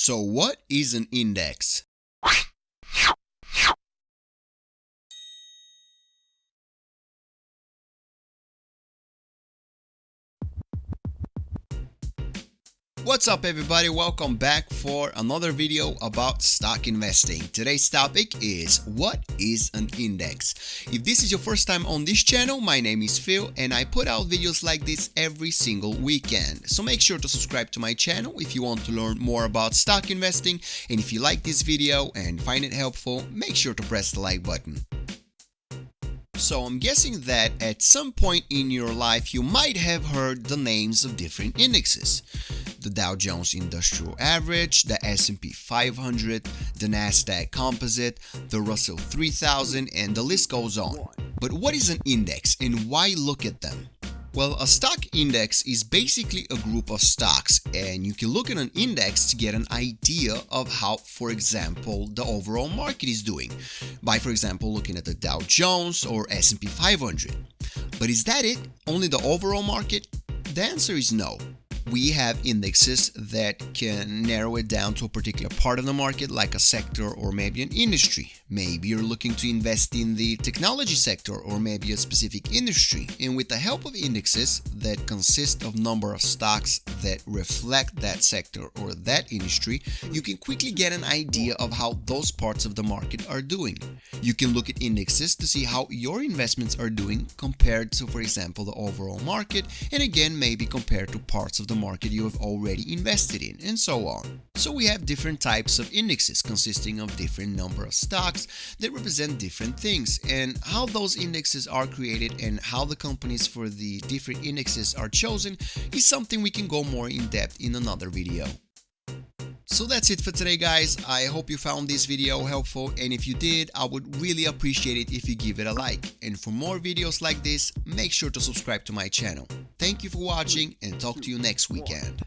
So what is an index? What's up everybody, welcome back for another video about stock investing. Today's topic is what is an index? If this is your first time on this channel, my name is Phil and I put out videos like this every single weekend. So make sure to subscribe to my channel if you want to learn more about stock investing, and if you like this video and find it helpful, make sure to press the like button. So I'm guessing that at some point in your life you might have heard the names of different indexes. The Dow Jones Industrial Average, the S&P 500, the Nasdaq Composite, the Russell 3000, and the list goes on. But what is an index and why look at them? Well, a stock index is basically a group of stocks, and you can look at an index to get an idea of how, for example, the overall market is doing by, for example, looking at the Dow Jones or S&P 500. But is that it? Only the overall market? The answer is no. We have indexes that can narrow it down to a particular part of the market, like a sector or maybe an industry. Maybe you're looking to invest in the technology sector or maybe a specific industry. And with the help of indexes that consist of number of stocks that reflect that sector or that industry, you can quickly get an idea of how those parts of the market are doing. You can look at indexes to see how your investments are doing compared to, for example, the overall market, and again, maybe compared to parts of the market you have already invested in, and so on. So we have different types of indexes consisting of different number of stocks that represent different things, and how those indexes are created and how the companies for the different indexes are chosen is something we can go more in depth in another video. So that's it for today guys. I hope you found this video helpful, and if you did, I would really appreciate it if you give it a like. And for more videos like this, make sure to subscribe to my channel. Thank you for watching and talk to you next weekend.